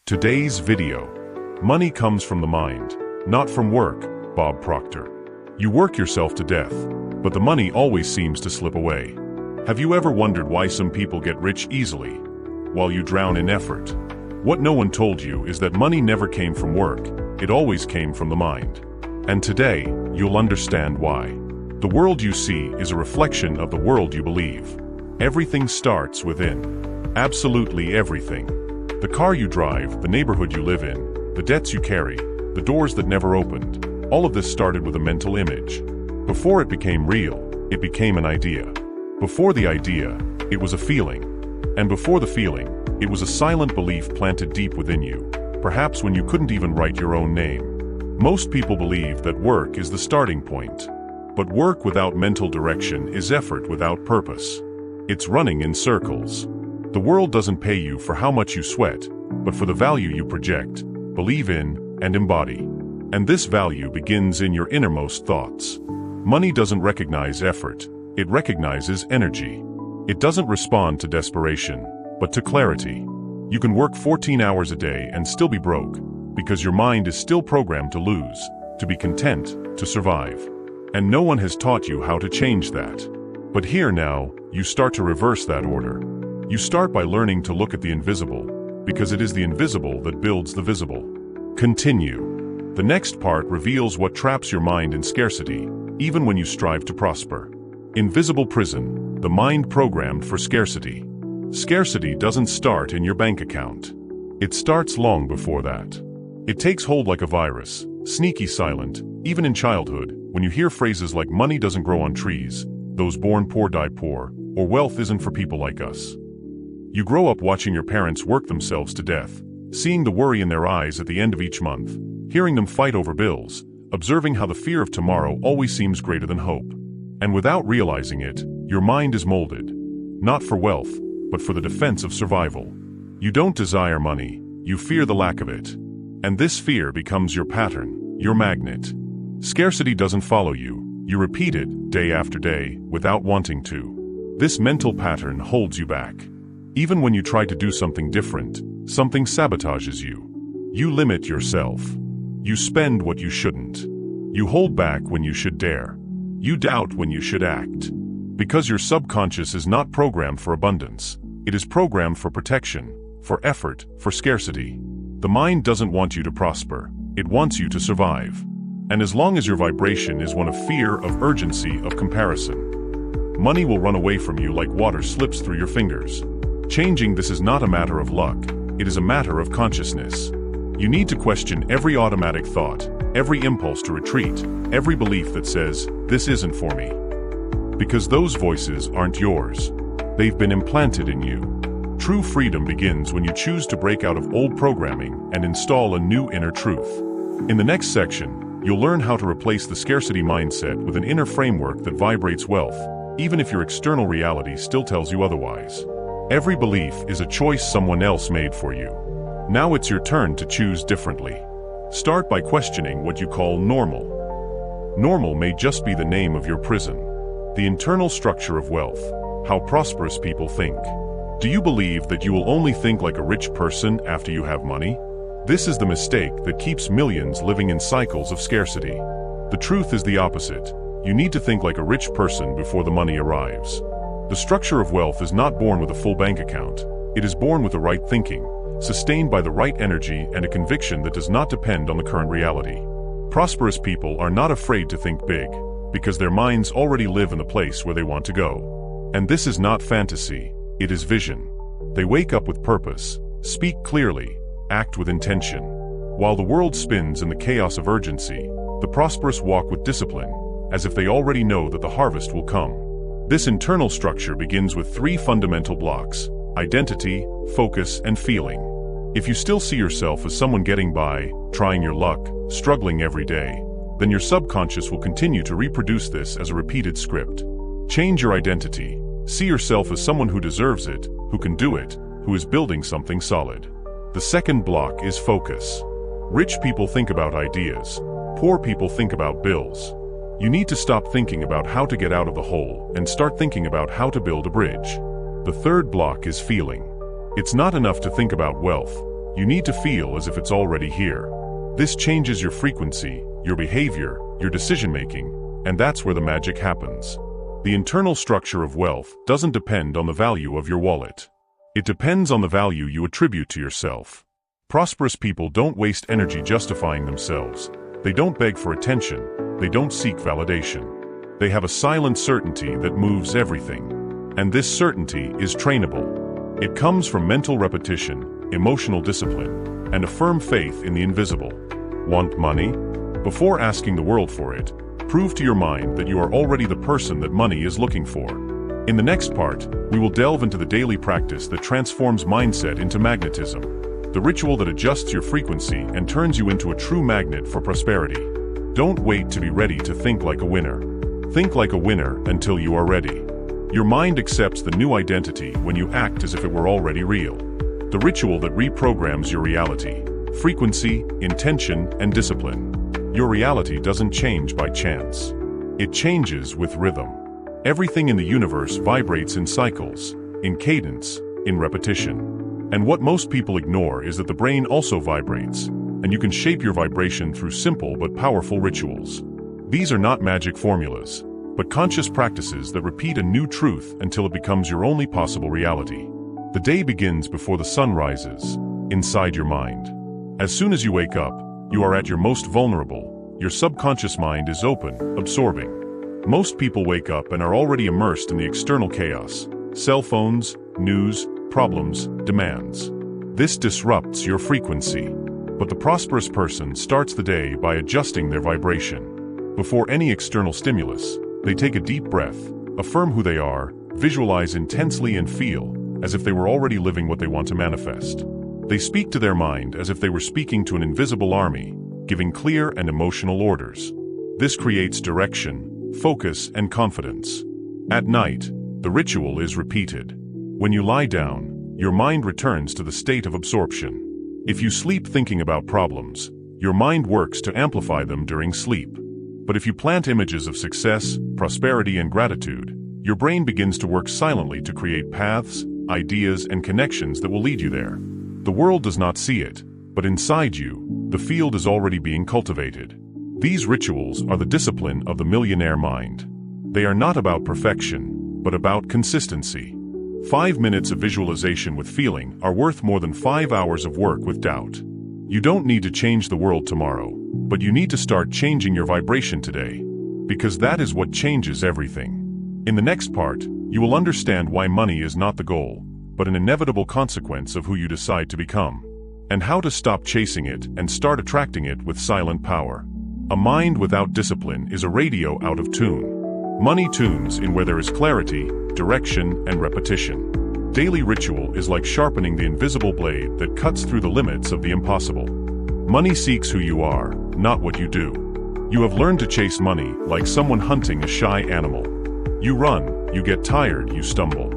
Today's video. Money comes from the mind, not from work. Bob Proctor. You work yourself to death, but the money always seems to slip away. Have you ever wondered why some people get rich easily, while you drown in effort? What no one told you is that money never came from work, it always came from the mind. And today, you'll understand why. The world you see is a reflection of the world you believe. Everything starts within. Absolutely everything. The car you drive, the neighborhood you live in, the debts you carry, the doors that never opened, all of this started with a mental image. Before it became real, it became an idea. Before the idea, it was a feeling. And before the feeling, it was a silent belief planted deep within you, perhaps when you couldn't even write your own name. Most people believe that work is the starting point. But work without mental direction is effort without purpose. It's running in circles. The world doesn't pay you for how much you sweat, but for the value you project, believe in, and embody. And this value begins in your innermost thoughts. Money doesn't recognize effort, it recognizes energy. It doesn't respond to desperation, but to clarity. You can work 14 hours a day and still be broke, because your mind is still programmed to lose, to be content, to survive. And no one has taught you how to change that. But here now, you start to reverse that order. You start by learning to look at the invisible, because it is the invisible that builds the visible. Continue. The next part reveals what traps your mind in scarcity, even when you strive to prosper. Invisible prison, the mind programmed for scarcity. Scarcity doesn't start in your bank account. It starts long before that. It takes hold like a virus, sneaky silent, even in childhood, when you hear phrases like money doesn't grow on trees, those born poor die poor, or wealth isn't for people like us. You grow up watching your parents work themselves to death, seeing the worry in their eyes at the end of each month, hearing them fight over bills, observing how the fear of tomorrow always seems greater than hope. And without realizing it, your mind is molded, not for wealth, but for the defense of survival. You don't desire money, you fear the lack of it. And this fear becomes your pattern, your magnet. Scarcity doesn't follow you, you repeat it day after day without wanting to. This mental pattern holds you back. Even when you try to do something different, something sabotages you. You limit yourself. You spend what you shouldn't. You hold back when you should dare. You doubt when you should act. Because your subconscious is not programmed for abundance. It is programmed for protection, for effort, for scarcity. The mind doesn't want you to prosper. It wants you to survive. And as long as your vibration is one of fear, of urgency, of comparison, money will run away from you like water slips through your fingers. Changing this is not a matter of luck, it is a matter of consciousness. You need to question every automatic thought, every impulse to retreat, every belief that says, this isn't for me. Because those voices aren't yours. They've been implanted in you. True freedom begins when you choose to break out of old programming and install a new inner truth. In the next section, you'll learn how to replace the scarcity mindset with an inner framework that vibrates wealth, even if your external reality still tells you otherwise. Every belief is a choice someone else made for you. Now it's your turn to choose differently. Start by questioning what you call normal. Normal may just be the name of your prison. The internal structure of wealth, how prosperous people think. Do you believe that you will only think like a rich person after you have money? This is the mistake that keeps millions living in cycles of scarcity. The truth is the opposite. You need to think like a rich person before the money arrives. The structure of wealth is not born with a full bank account. It is born with the right thinking, sustained by the right energy and a conviction that does not depend on the current reality. Prosperous people are not afraid to think big, because their minds already live in the place where they want to go. And this is not fantasy, it is vision. They wake up with purpose, speak clearly, act with intention. While the world spins in the chaos of urgency, the prosperous walk with discipline, as if they already know that the harvest will come. This internal structure begins with three fundamental blocks: identity, focus, and feeling. If you still see yourself as someone getting by, trying your luck, struggling every day, then your subconscious will continue to reproduce this as a repeated script. Change your identity. See yourself as someone who deserves it, who can do it, who is building something solid. The second block is focus. Rich people think about ideas. Poor people think about bills. You need to stop thinking about how to get out of the hole and start thinking about how to build a bridge. The third block is feeling. It's not enough to think about wealth. You need to feel as if it's already here. This changes your frequency, your behavior, your decision-making, and that's where the magic happens. The internal structure of wealth doesn't depend on the value of your wallet. It depends on the value you attribute to yourself. Prosperous people don't waste energy justifying themselves. They don't beg for attention. They don't seek validation. They have a silent certainty that moves everything. And this certainty is trainable. It comes from mental repetition, emotional discipline, and a firm faith in the invisible. Want money? Before asking the world for it, prove to your mind that you are already the person that money is looking for. In the next part, we will delve into the daily practice that transforms mindset into magnetism, the ritual that adjusts your frequency and turns you into a true magnet for prosperity. Don't wait to be ready to think like a winner. Think like a winner until you are ready. Your mind accepts the new identity when you act as if it were already real. The ritual that reprograms your reality. Frequency, intention, and discipline. Your reality doesn't change by chance. It changes with rhythm. Everything in the universe vibrates in cycles, in cadence, in repetition. And what most people ignore is that the brain also vibrates, and you can shape your vibration through simple but powerful rituals. These are not magic formulas, but conscious practices that repeat a new truth until it becomes your only possible reality. The day begins before the sun rises, inside your mind. As soon as you wake up, you are at your most vulnerable. Your subconscious mind is open, absorbing. Most people wake up and are already immersed in the external chaos. Cell phones, news, problems, demands. This disrupts your frequency. But the prosperous person starts the day by adjusting their vibration. Before any external stimulus, they take a deep breath, affirm who they are, visualize intensely and feel as if they were already living what they want to manifest. They speak to their mind as if they were speaking to an invisible army, giving clear and emotional orders. This creates direction, focus, and confidence. At night, the ritual is repeated. When you lie down, your mind returns to the state of absorption. If you sleep thinking about problems, your mind works to amplify them during sleep. But if you plant images of success, prosperity, and gratitude, your brain begins to work silently to create paths, ideas, and connections that will lead you there. The world does not see it, but inside you, the field is already being cultivated. These rituals are the discipline of the millionaire mind. They are not about perfection, but about consistency. 5 minutes of visualization with feeling are worth more than 5 hours of work with doubt. You don't need to change the world tomorrow, but you need to start changing your vibration today, because that is what changes everything. In the next part, you will understand why money is not the goal, but an inevitable consequence of who you decide to become, and how to stop chasing it and start attracting it with silent power. A mind without discipline is a radio out of tune. Money tunes in where there is clarity, direction, and repetition. Daily ritual is like sharpening the invisible blade that cuts through the limits of the impossible. Money seeks who you are, not what you do. You have learned to chase money like someone hunting a shy animal. You run, you get tired, you stumble.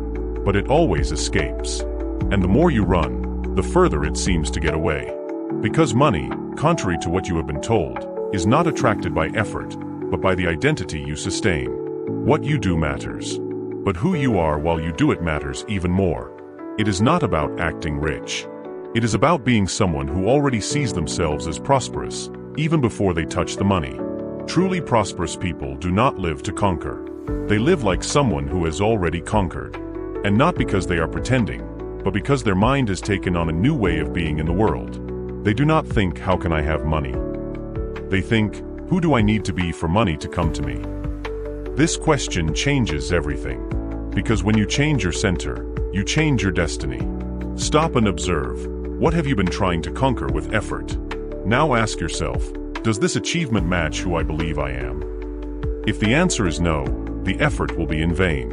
But it always escapes. And the more you run, the further it seems to get away. Because money, contrary to what you have been told, is not attracted by effort, but by the identity you sustain. What you do matters. But who you are while you do it matters even more. It is not about acting rich. It is about being someone who already sees themselves as prosperous, even before they touch the money. Truly prosperous people do not live to conquer. They live like someone who has already conquered. And not because they are pretending, but because their mind has taken on a new way of being in the world. They do not think, how can I have money? They think, who do I need to be for money to come to me? This question changes everything. Because when you change your center, you change your destiny. Stop and observe. What have you been trying to conquer with effort? Now ask yourself, does this achievement match who I believe I am? If the answer is no, the effort will be in vain.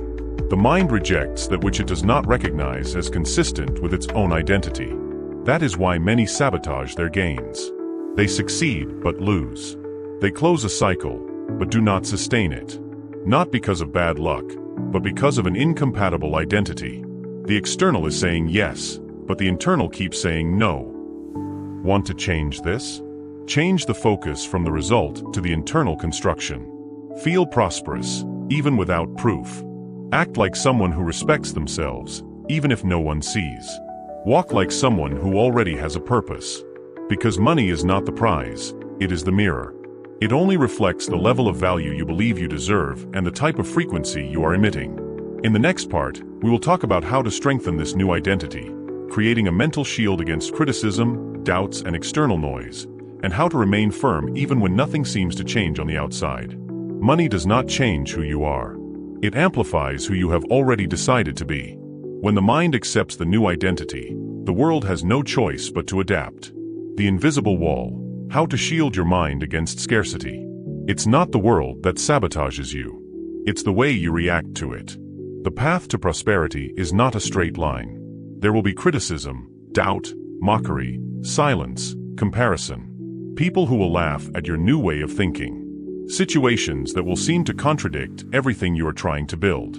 The mind rejects that which it does not recognize as consistent with its own identity. That is why many sabotage their gains. They succeed but lose. They close a cycle, but do not sustain it. Not because of bad luck, but because of an incompatible identity. The external is saying yes, but the internal keeps saying no. Want to change this? Change the focus from the result to the internal construction. Feel prosperous, even without proof. Act like someone who respects themselves, even if no one sees. Walk like someone who already has a purpose. Because money is not the prize, it is the mirror. It only reflects the level of value you believe you deserve and the type of frequency you are emitting. In the next part, we will talk about how to strengthen this new identity, creating a mental shield against criticism, doubts, and external noise, and how to remain firm even when nothing seems to change on the outside. Money does not change who you are. It amplifies who you have already decided to be. When the mind accepts the new identity, the world has no choice but to adapt. The invisible wall. How to shield your mind against scarcity. It's not the world that sabotages you. It's the way you react to it. The path to prosperity is not a straight line. There will be criticism, doubt, mockery, silence, comparison. People who will laugh at your new way of thinking. Situations that will seem to contradict everything you are trying to build.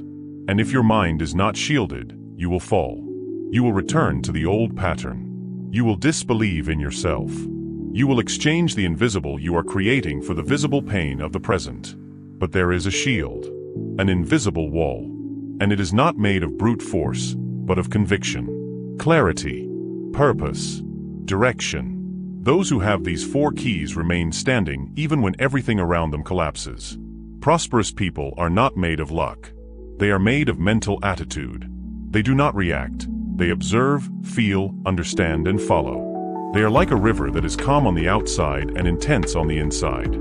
And if your mind is not shielded, you will fall. You will return to the old pattern. You will disbelieve in yourself. You will exchange the invisible you are creating for the visible pain of the present. But there is a shield, an invisible wall. And it is not made of brute force, but of conviction, clarity, purpose, direction. Those who have these 4 keys remain standing even when everything around them collapses. Prosperous people are not made of luck. They are made of mental attitude. They do not react. They observe, feel, understand, and follow. They are like a river that is calm on the outside and intense on the inside.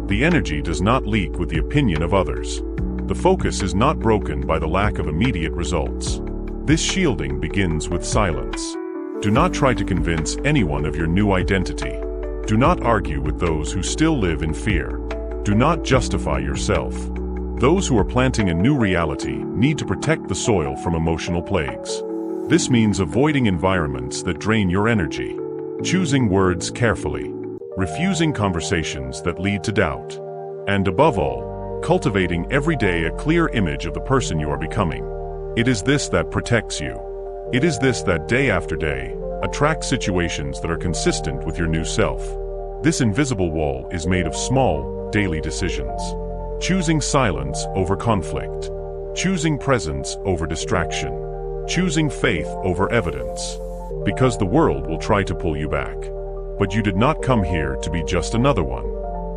The energy does not leak with the opinion of others. The focus is not broken by the lack of immediate results. This shielding begins with silence. Do not try to convince anyone of your new identity. Do not argue with those who still live in fear. Do not justify yourself. Those who are planting a new reality need to protect the soil from emotional plagues. This means avoiding environments that drain your energy, choosing words carefully, refusing conversations that lead to doubt, and above all, cultivating every day a clear image of the person you are becoming. It is this that protects you. It is this that day after day attracts situations that are consistent with your new self. This invisible wall is made of small, daily decisions. Choosing silence over conflict. Choosing presence over distraction. Choosing faith over evidence. Because the world will try to pull you back. But you did not come here to be just another one.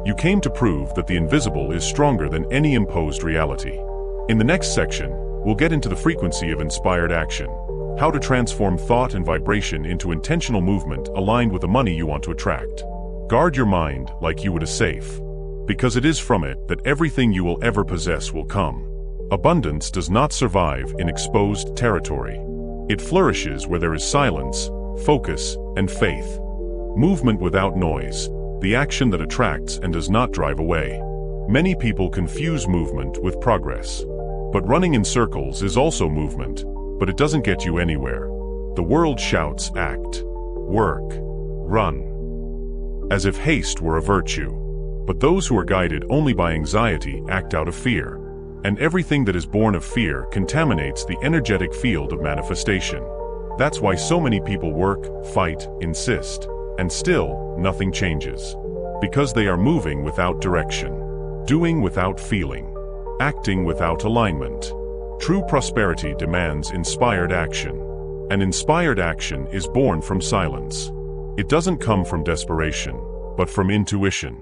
You came to prove that the invisible is stronger than any imposed reality. In the next section, we'll get into the frequency of inspired action. How to transform thought and vibration into intentional movement aligned with the money you want to attract. Guard your mind like you would a safe. Because it is from it that everything you will ever possess will come. Abundance does not survive in exposed territory. It flourishes where there is silence, focus, and faith. Movement without noise, the action that attracts and does not drive away. Many people confuse movement with progress. But running in circles is also movement, but it doesn't get you anywhere. The world shouts, act, work, run, as if haste were a virtue. But those who are guided only by anxiety act out of fear. And everything that is born of fear contaminates the energetic field of manifestation. That's why so many people work, fight, insist, and still, nothing changes. Because they are moving without direction, doing without feeling, acting without alignment. True prosperity demands inspired action. And inspired action is born from silence. It doesn't come from desperation, but from intuition.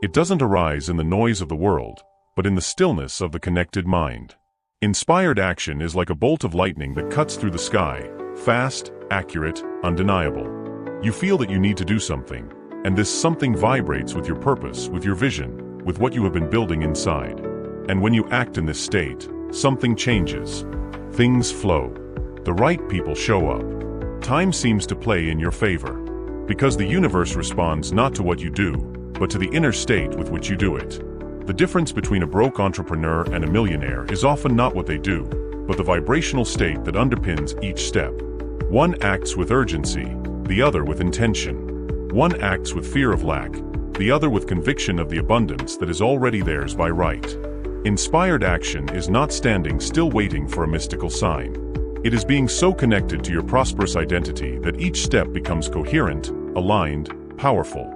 It doesn't arise in the noise of the world, but in the stillness of the connected mind. Inspired action is like a bolt of lightning that cuts through the sky, fast, accurate, undeniable. You feel that you need to do something, and this something vibrates with your purpose, with your vision, with what you have been building inside. And when you act in this state, something changes. Things flow. The right people show up. Time seems to play in your favor. Because the universe responds not to what you do, but to the inner state with which you do it. The difference between a broke entrepreneur and a millionaire is often not what they do, but the vibrational state that underpins each step. One acts with urgency, the other with intention. One acts with fear of lack, the other with conviction of the abundance that is already theirs by right. Inspired action is not standing still waiting for a mystical sign. It is being so connected to your prosperous identity that each step becomes coherent, aligned, powerful.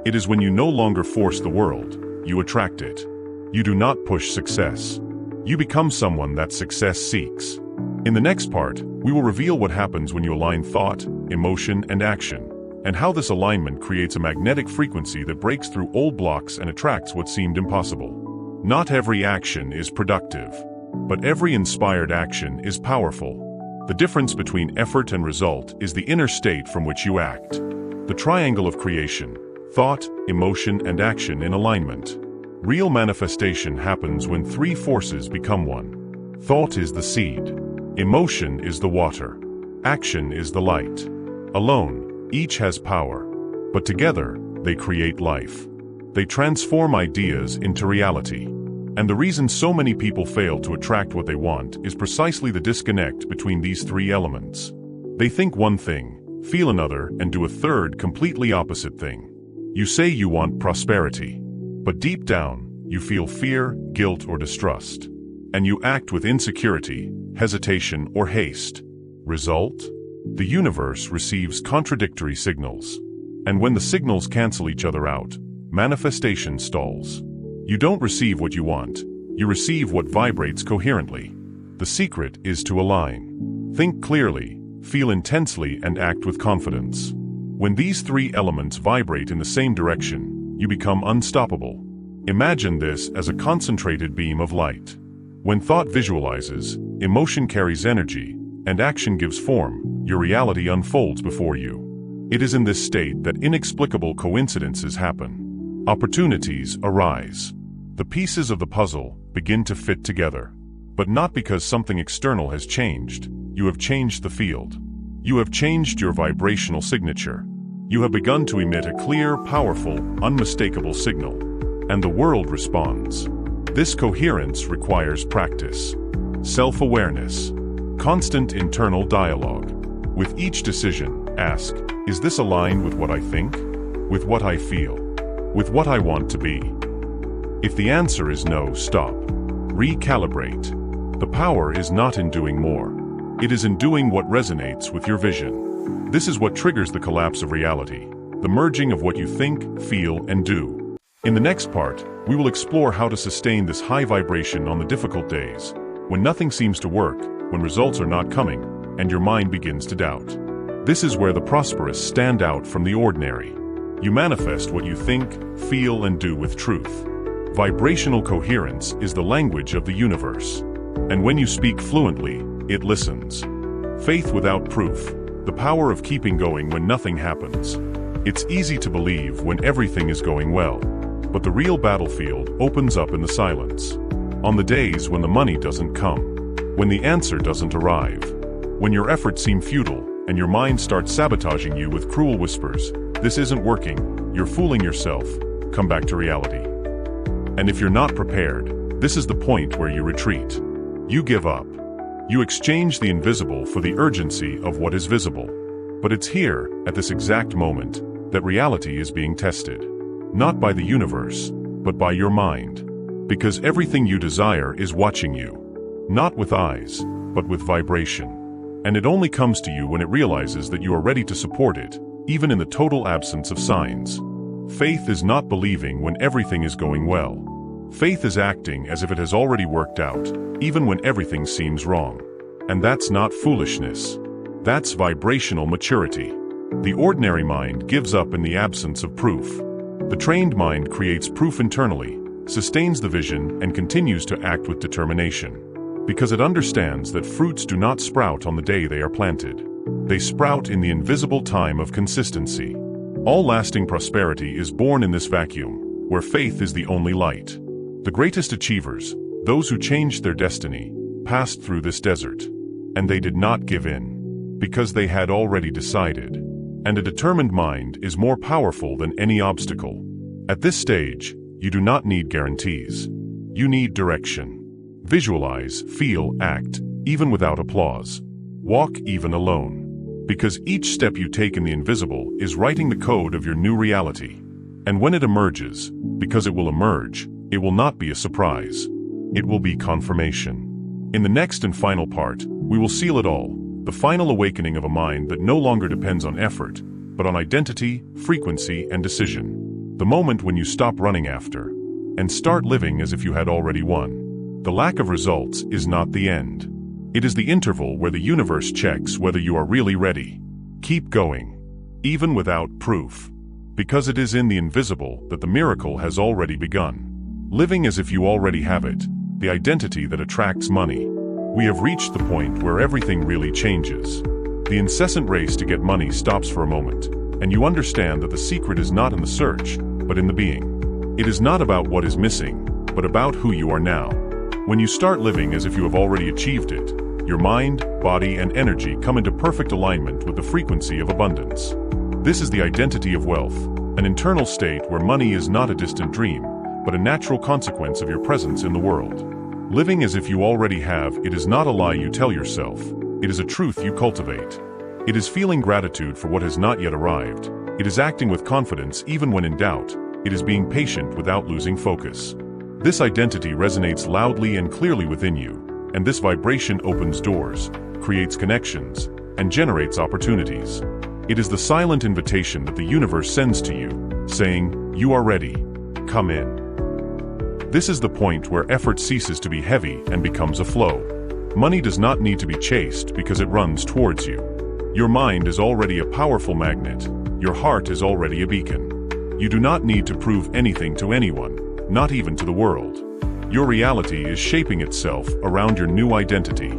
It is when you no longer force the world, you attract it. You do not push success. You become someone that success seeks. In the next part, we will reveal what happens when you align thought, emotion, and action, and how this alignment creates a magnetic frequency that breaks through old blocks and attracts what seemed impossible. Not every action is productive, but every inspired action is powerful. The difference between effort and result is the inner state from which you act. The triangle of creation: thought, emotion, and action in alignment. Real manifestation happens when three forces become one. Thought is the seed. Emotion is the water. Action is the light. Alone, each has power, but together, they create life. They transform ideas into reality. And the reason so many people fail to attract what they want is precisely the disconnect between these three elements. They think one thing, feel another, and do a third, completely opposite thing. You say you want prosperity, but deep down, you feel fear, guilt, or distrust. And you act with insecurity, hesitation, or haste. Result? The universe receives contradictory signals. And when the signals cancel each other out, manifestation stalls. You don't receive what you want, you receive what vibrates coherently. The secret is to align. Think clearly, feel intensely, and act with confidence. When these three elements vibrate in the same direction, you become unstoppable. Imagine this as a concentrated beam of light. When thought visualizes, emotion carries energy, and action gives form, your reality unfolds before you. It is in this state that inexplicable coincidences happen. Opportunities arise. The pieces of the puzzle begin to fit together. But not because something external has changed. You have changed the field. You have changed your vibrational signature. You have begun to emit a clear, powerful, unmistakable signal. And the world responds. This coherence requires practice, self-awareness, constant internal dialogue. With each decision, ask, is this aligned with what I think? With what I feel? With what I want to be? If the answer is no, stop. Recalibrate. The power is not in doing more. It is in doing what resonates with your vision. This is what triggers the collapse of reality, the merging of what you think, feel, and do. In the next part, we will explore how to sustain this high vibration on the difficult days, when nothing seems to work, when results are not coming, and your mind begins to doubt. This is where the prosperous stand out from the ordinary. You manifest what you think, feel, and do with truth. Vibrational coherence is the language of the universe. And when you speak fluently, it listens. Faith without proof, the power of keeping going when nothing happens. It's easy to believe when everything is going well, but the real battlefield opens up in the silence. On the days when the money doesn't come, when the answer doesn't arrive, when your efforts seem futile and your mind starts sabotaging you with cruel whispers, this isn't working, you're fooling yourself, come back to reality. And if you're not prepared, this is the point where you retreat. You give up. You exchange the invisible for the urgency of what is visible. But it's here, at this exact moment, that reality is being tested. Not by the universe, but by your mind. Because everything you desire is watching you. Not with eyes, but with vibration. And it only comes to you when it realizes that you are ready to support it, even in the total absence of signs. Faith is not believing when everything is going well. Faith is acting as if it has already worked out, even when everything seems wrong. And that's not foolishness. That's vibrational maturity. The ordinary mind gives up in the absence of proof. The trained mind creates proof internally, sustains the vision, and continues to act with determination. Because it understands that fruits do not sprout on the day they are planted. They sprout in the invisible time of consistency. All lasting prosperity is born in this vacuum, where faith is the only light. The greatest achievers, those who changed their destiny, passed through this desert. And they did not give in, because they had already decided. And a determined mind is more powerful than any obstacle. At this stage, you do not need guarantees. You need direction. Visualize, feel, act, even without applause. Walk even alone. Because each step you take in the invisible is writing the code of your new reality. And when it emerges, because it will emerge, it will not be a surprise. It will be confirmation. In the next and final part, we will seal it all, the final awakening of a mind that no longer depends on effort, but on identity, frequency, and decision. The moment when you stop running after, and start living as if you had already won. The lack of results is not the end. It is the interval where the universe checks whether you are really ready. Keep going, even without proof. Because it is in the invisible that the miracle has already begun. Living as if you already have it, the identity that attracts money. We have reached the point where everything really changes. The incessant race to get money stops for a moment, and you understand that the secret is not in the search, but in the being. It is not about what is missing, but about who you are now. When you start living as if you have already achieved it, your mind, body, and energy come into perfect alignment with the frequency of abundance. This is the identity of wealth, an internal state where money is not a distant dream, but a natural consequence of your presence in the world. Living as if you already have it is not a lie you tell yourself. It is a truth you cultivate. It is feeling gratitude for what has not yet arrived. It is acting with confidence even when in doubt. It is being patient without losing focus. This identity resonates loudly and clearly within you, and this vibration opens doors, creates connections, and generates opportunities. It is the silent invitation that the universe sends to you, saying, "You are ready. Come in." This is the point where effort ceases to be heavy and becomes a flow. Money does not need to be chased because it runs towards you. Your mind is already a powerful magnet. Your heart is already a beacon. You do not need to prove anything to anyone, not even to the world. Your reality is shaping itself around your new identity.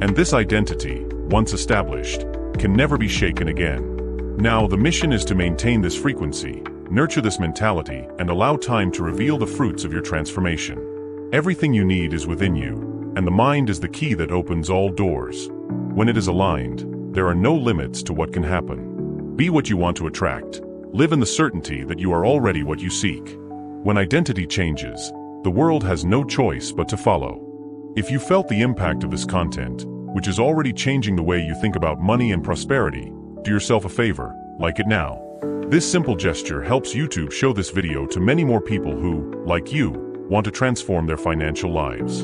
And this identity, once established, can never be shaken again. Now, the mission is to maintain this frequency, nurture this mentality, and allow time to reveal the fruits of your transformation. Everything you need is within you, and the mind is the key that opens all doors. When it is aligned, there are no limits to what can happen. Be what you want to attract. Live in the certainty that you are already what you seek. When identity changes, the world has no choice but to follow. If you felt the impact of this content, which is already changing the way you think about money and prosperity, do yourself a favor, like it now. This simple gesture helps YouTube show this video to many more people who, like you, want to transform their financial lives.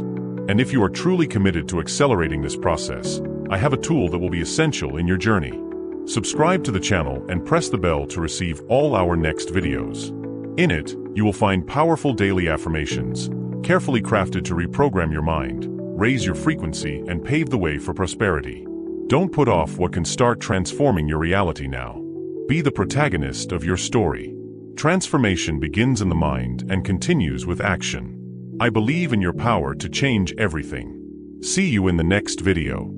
And if you are truly committed to accelerating this process, I have a tool that will be essential in your journey. Subscribe to the channel and press the bell to receive all our next videos. In it, you will find powerful daily affirmations, carefully crafted to reprogram your mind, raise your frequency, and pave the way for prosperity. Don't put off what can start transforming your reality now. Be the protagonist of your story. Transformation begins in the mind and continues with action. I believe in your power to change everything. See you in the next video.